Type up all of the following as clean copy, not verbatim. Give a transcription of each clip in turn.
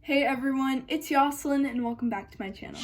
Hey everyone, it's Jocelyn and welcome back to my channel.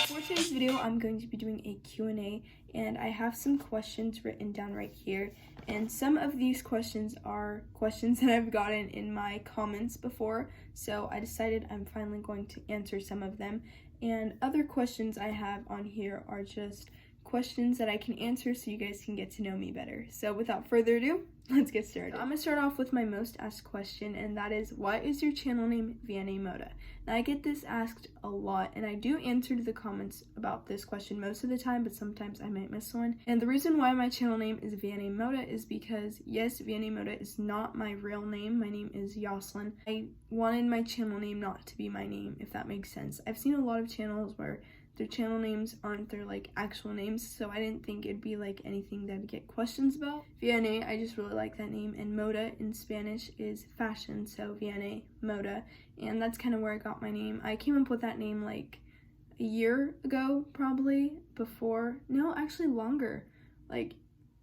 For today's video, I'm going to be doing a Q&A and I have some questions written down right here. And some of these questions are questions that I've gotten in my comments before, so I decided I'm finally going to answer some of them. And other questions I have on here are just questions that I can answer so you guys can get to know me better. So without further ado, let's get started. I'm gonna start off with my most asked question, and that is, why is your channel name Gianni Mota? Now I get this asked a lot, and I do answer to the comments about this question most of the time, but sometimes I might miss one. And the reason why my channel name is Gianni Mota is because, yes, Gianni Mota is not my real name. My name is Jocelyn. I wanted my channel name not to be my name, if that makes sense. I've seen a lot of channels where their channel names aren't their actual names, so I didn't think it'd be anything that I'd get questions about. Vianney, I just really like that name, and Mota in Spanish is fashion, so Vianney, Mota, and that's kind of where I got my name. I came up with that name a year ago, probably, actually longer,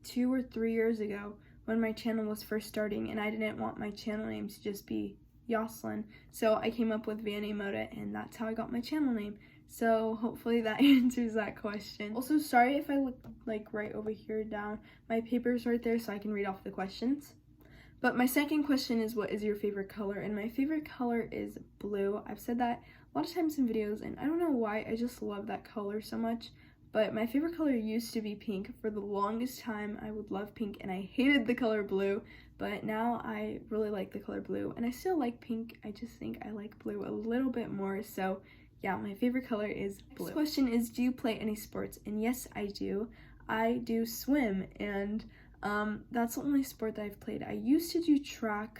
2 or 3 years ago when my channel was first starting, and I didn't want my channel name to just be Jocelyn, so I came up with Vianney Mota, and that's how I got my channel name. So hopefully that answers that question. Also, sorry if I look right over here down. My paper's right there so I can read off the questions. But my second question is, what is your favorite color? And my favorite color is blue. I've said that a lot of times in videos, and I don't know why, I just love that color so much. But my favorite color used to be pink. For the longest time, I would love pink, and I hated the color blue. But now I really like the color blue, and I still like pink. I just think I like blue a little bit more, so yeah, my favorite color is blue. Next question is, do you play any sports? And yes, I do. I do swim, and that's the only sport that I've played. I used to do track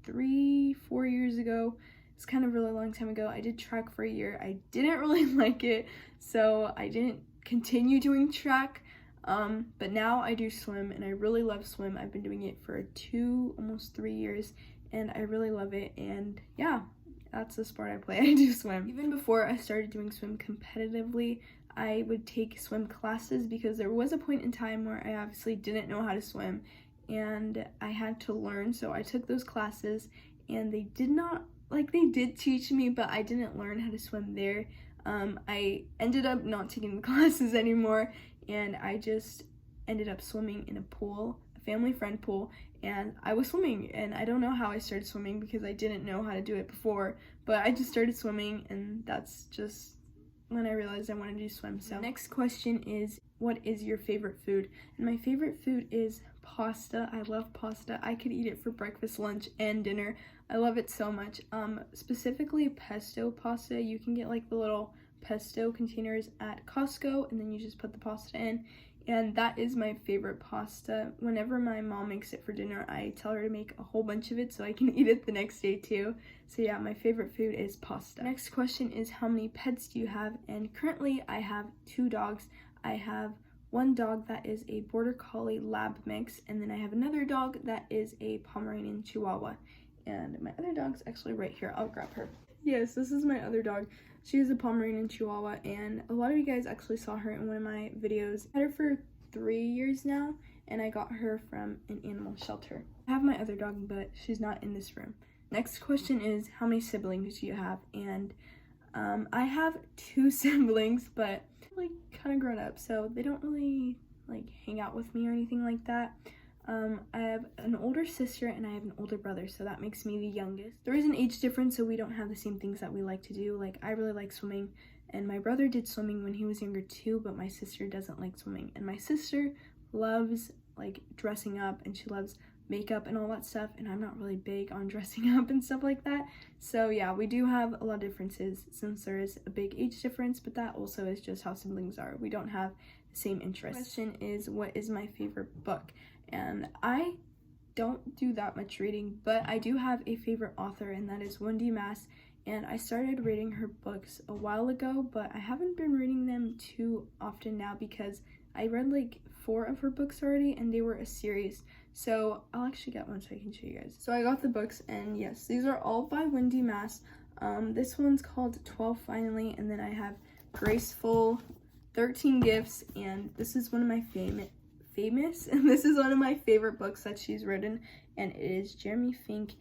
3-4 years ago. It's kind of a really long time ago. I did track for a year. I didn't really like it, so I didn't continue doing track. But now I do swim, and I really love swim. I've been doing it for almost 3 years, and I really love it, and yeah. That's the sport I play. I do swim. Even before I started doing swim competitively, I would take swim classes because there was a point in time where I obviously didn't know how to swim and I had to learn. So I took those classes, and they did not, they did teach me, but I didn't learn how to swim there. I ended up not taking the classes anymore, and I just ended up swimming in a pool, family friend pool, and I was swimming, and I don't know how I started swimming because I didn't know how to do it before, but I just started swimming, and that's just when I realized I wanted to swim. So next question is, what is your favorite food? And my favorite food is pasta. I love pasta. I could eat it for breakfast, lunch, and dinner. I love it so much. Specifically pesto pasta. You can get the little pesto containers at Costco, and then you just put the pasta in. And that is my favorite pasta. Whenever my mom makes it for dinner, I tell her to make a whole bunch of it so I can eat it the next day too. So yeah, my favorite food is pasta. Next question is, how many pets do you have? And currently I have 2 dogs. I have one dog that is a Border Collie Lab mix, and then I have another dog that is a Pomeranian Chihuahua. And my other dog's actually right here. I'll grab her. Yes, this is my other dog. She is a Pomeranian Chihuahua, and a lot of you guys actually saw her in one of my videos. I had her for 3 years now, and I got her from an animal shelter. I have my other dog, but she's not in this room. Next question is, how many siblings do you have? And I have 2 siblings, but kind of grown up, so they don't really hang out with me or anything like that. I have an older sister and I have an older brother, so that makes me the youngest. There is an age difference, so we don't have the same things that we like to do. I really like swimming, and my brother did swimming when he was younger too, but my sister doesn't like swimming. And my sister loves dressing up, and she loves makeup and all that stuff, and I'm not really big on dressing up and stuff like that. So yeah, we do have a lot of differences since there is a big age difference, but that also is just how siblings are. We don't have the same interests. Question is, what is my favorite book? And I don't do that much reading, but I do have a favorite author, and that is Wendy Mass. And I started reading her books a while ago, but I haven't been reading them too often now because I read 4 of her books already, and they were a series. So I'll actually get one so I can show you guys. So I got the books, and yes, these are all by Wendy Mass. This one's called 12 Finally, and then I have Graceful, 13 Gifts, and this is one of my famous, and this is one of my favorite books that she's written, and it is Jeremy Fink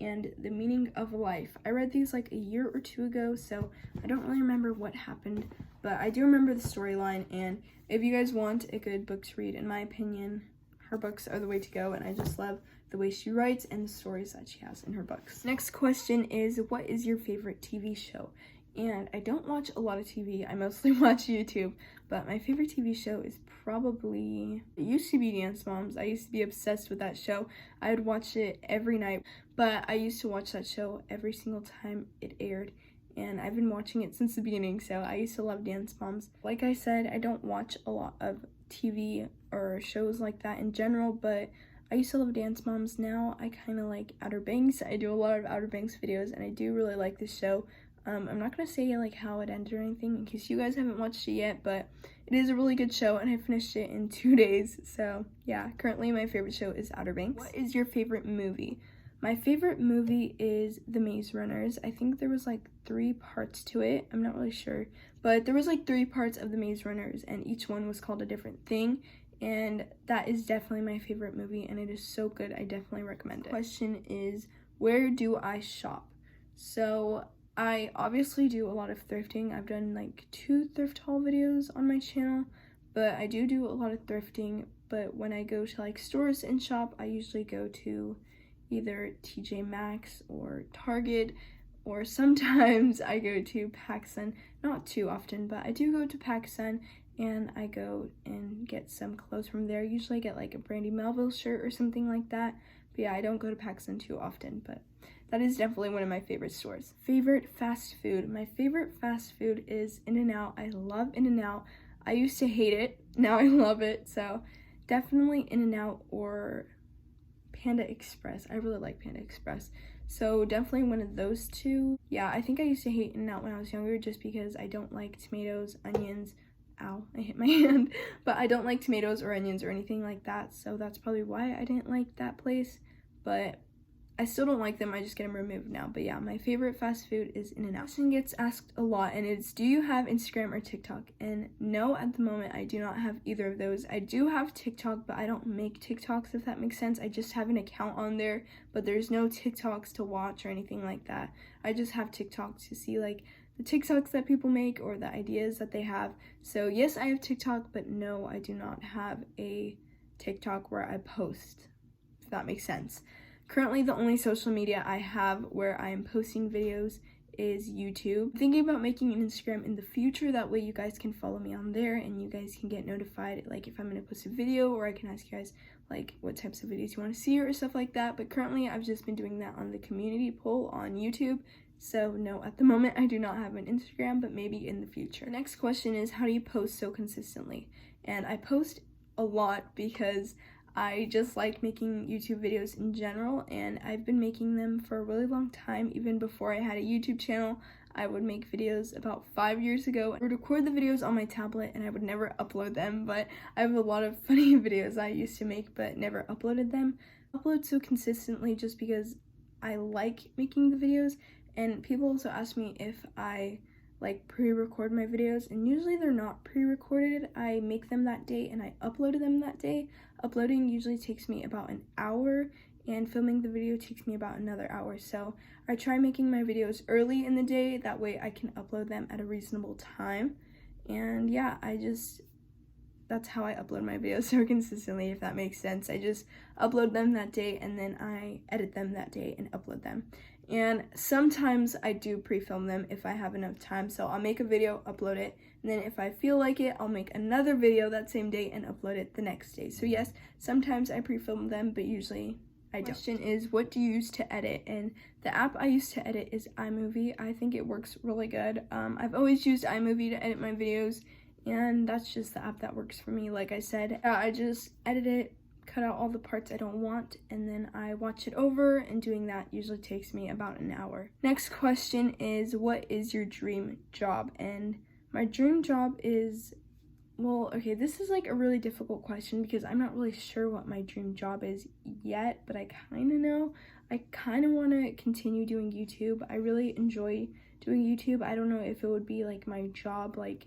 and The Meaning of Life. I read these like a year or two ago, so I don't really remember what happened, but I do remember the storyline, and if you guys want a good book to read, in my opinion, her books are the way to go, and I just love the way she writes and the stories that she has in her books. Next question is, what is your favorite TV show? And I don't watch a lot of TV, I mostly watch YouTube, but my favorite TV show is probably, it used to be Dance Moms. I used to be obsessed with that show. I would watch it every night, but I used to watch that show every single time it aired, and I've been watching it since the beginning, so I used to love Dance Moms. Like I said, I don't watch a lot of TV or shows like that in general, but I used to love Dance Moms. Now I kind of like Outer Banks. I do a lot of Outer Banks videos, and I do really like this show. I'm not gonna say like how it ended or anything in case you guys haven't watched it yet, but it is a really good show, and I finished it in 2 days. So yeah, currently my favorite show is Outer Banks. What is your favorite movie? My favorite movie is The Maze Runners. I think there was like 3 parts to it. I'm not really sure, but there was like 3 parts of The Maze Runners, and each one was called a different thing. And that is definitely my favorite movie, and it is so good. I definitely recommend it. Question is, where do I shop? So I obviously do a lot of thrifting. I've done like 2 thrift haul videos on my channel, but I do a lot of thrifting. But when I go to like stores and shop, I usually go to either TJ Maxx or Target, or sometimes I go to PacSun. Not too often, but I do go to PacSun, and I go and get some clothes from there. Usually I get like a Brandy Melville shirt or something like that. But yeah, I don't go to PacSun too often, but that is definitely one of my favorite stores. Favorite fast food. My favorite fast food is In-N-Out. I love In-N-Out. I used to hate it. Now I love it. So definitely In-N-Out or Panda Express. I really like Panda Express. So definitely one of those 2. Yeah, I think I used to hate In-N-Out when I was younger just because I don't like tomatoes, onions. Ow, I hit my hand. But I don't like tomatoes or onions or anything like that. So that's probably why I didn't like that place. But I still don't like them, I just get them removed now. But yeah, my favorite fast food is In-N-Out. This question gets asked a lot, and it's, do you have Instagram or TikTok? And no, at the moment, I do not have either of those. I do have TikTok, but I don't make TikToks, if that makes sense. I just have an account on there, but there's no TikToks to watch or anything like that. I just have TikToks to see like the TikToks that people make or the ideas that they have. So yes, I have TikTok, but no, I do not have a TikTok where I post, if that makes sense. Currently, the only social media I have where I am posting videos is YouTube. I'm thinking about making an Instagram in the future, that way you guys can follow me on there and you guys can get notified like if I'm gonna post a video, or I can ask you guys like what types of videos you want to see or stuff like that. But currently I've just been doing that on the community poll on YouTube. So no, at the moment I do not have an Instagram, but maybe in the future. Next question is, how do you post so consistently? And I post a lot because I just like making YouTube videos in general, and I've been making them for a really long time. Even before I had a YouTube channel, I would make videos about 5 years ago. I would record the videos on my tablet and I would never upload them, but I have a lot of funny videos I used to make but never uploaded them. I upload so consistently just because I like making the videos, and people also ask me if I like pre-record my videos, and usually they're not pre-recorded. I make them that day and I upload them that day. Uploading usually takes me about an hour, and filming the video takes me about another hour. So I try making my videos early in the day, that way I can upload them at a reasonable time. And yeah, that's how I upload my videos so consistently, if that makes sense. I just upload them that day and then I edit them that day and upload them. And sometimes I do pre-film them if I have enough time. So I'll make a video, upload it, and then if I feel like it, I'll make another video that same day and upload it the next day. So yes, sometimes I pre-film them, but usually I don't. Question is, what do you use to edit? And the app I use to edit is iMovie. I think it works really good. I've always used iMovie to edit my videos, and that's just the app that works for me. Like I said, I just edit it, cut out all the parts I don't want, and then I watch it over, and doing that usually takes me about an hour. Next question is, what is your dream job? And my dream job is, well, okay, this is like a really difficult question because I'm not really sure what my dream job is yet, but I kind of know. I kind of want to continue doing YouTube. I really enjoy doing YouTube. I don't know if it would be like my job, like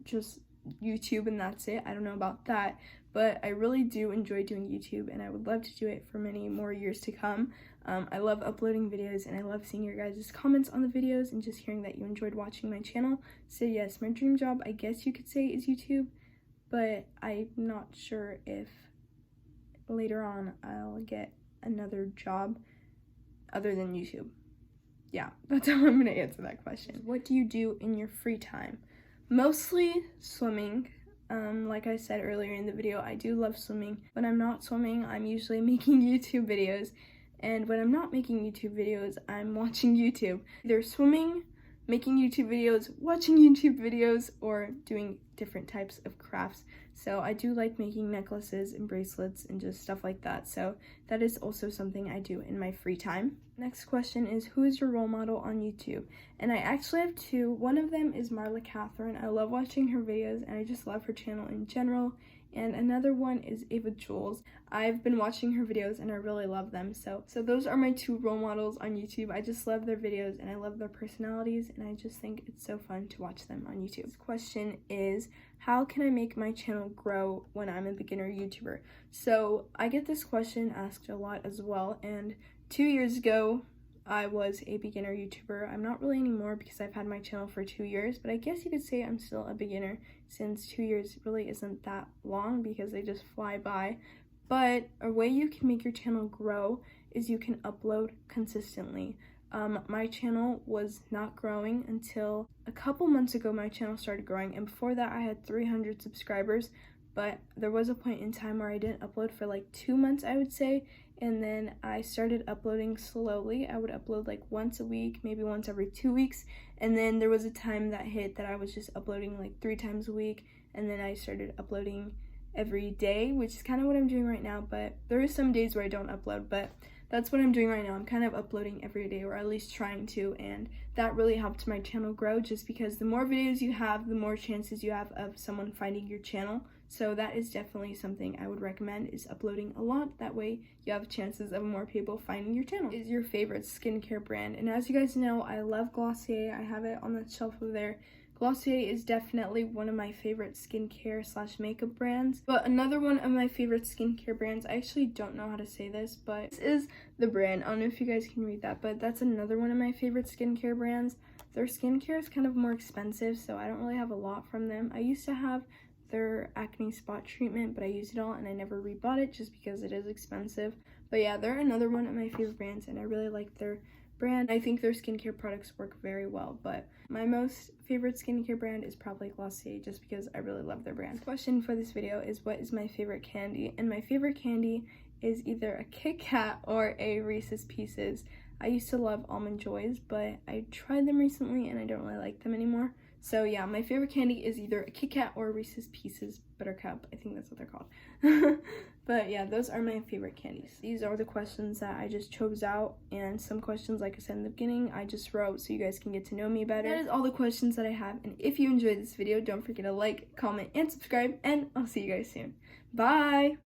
just YouTube and that's it. I don't know about that, but I really do enjoy doing YouTube, and I would love to do it for many more years to come. I love uploading videos, and I love seeing your guys' comments on the videos and just hearing that you enjoyed watching my channel. So yes, my dream job, I guess you could say, is YouTube, but I'm not sure if later on I'll get another job other than YouTube. Yeah, that's how I'm gonna answer that question. What do you do in your free time? Mostly swimming. Like I said earlier in the video, I do love swimming. When I'm not swimming, I'm usually making YouTube videos. And when I'm not making YouTube videos, I'm watching YouTube. Either swimming, making YouTube videos, watching YouTube videos, or doing different types of crafts. So I do like making necklaces and bracelets and just stuff like that. So that is also something I do in my free time. Next question is, who is your role model on YouTube? And I actually have two. One of them is Marla Catherine. I love watching her videos, and I just love her channel in general. And another one is Ava Jules. I've been watching her videos and I really love them. So those are my two role models on YouTube. I just love their videos and I love their personalities, and I just think it's so fun to watch them on YouTube. This question is, how can I make my channel grow when I'm a beginner YouTuber? So I get this question asked a lot as well, and 2 years ago I was a beginner YouTuber. I'm not really anymore because I've had my channel for 2 years, but I guess you could say I'm still a beginner since 2 years really isn't that long because they just fly by. But a way you can make your channel grow is you can upload consistently. My channel was not growing until a couple months ago. My channel started growing, and before that I had 300 subscribers, but there was a point in time where I didn't upload for like 2 months, I would say, and then I started uploading slowly. I would upload like once a week, maybe once every 2 weeks, and then there was a time that hit that I was just uploading like 3 times a week, and then I started uploading every day, which is kind of what I'm doing right now, but there are some days where I don't upload, but that's what I'm doing right now. I'm kind of uploading every day, or at least trying to, and that really helped my channel grow, just because the more videos you have, the more chances you have of someone finding your channel. So that is definitely something I would recommend, is uploading a lot. That way you have chances of more people finding your channel. Is your favorite skincare brand? And as you guys know, I love Glossier. I have it on the shelf over there. Glossier is definitely one of my favorite skincare / makeup brands. But another one of my favorite skincare brands, I actually don't know how to say this, but this is the brand. I don't know if you guys can read that, but that's another one of my favorite skincare brands. Their skincare is kind of more expensive, so I don't really have a lot from them. I used to have their acne spot treatment, but I used it all and I never rebought it just because it is expensive. But yeah, they're another one of my favorite brands, and I really like their brand. I think their skincare products work very well, but my most favorite skincare brand is probably Glossier, just because I really love their brand. The question for this video is, what is my favorite candy? And my favorite candy is either a Kit Kat or a Reese's Pieces. I used to love Almond Joys, but I tried them recently and I don't really like them anymore. So yeah, my favorite candy is either a Kit Kat or Reese's Pieces Buttercup. I think that's what they're called. But yeah, those are my favorite candies. These are the questions that I just chose out, and some questions, like I said in the beginning, I just wrote so you guys can get to know me better. That is all the questions that I have, and if you enjoyed this video, don't forget to like, comment, and subscribe, and I'll see you guys soon. Bye!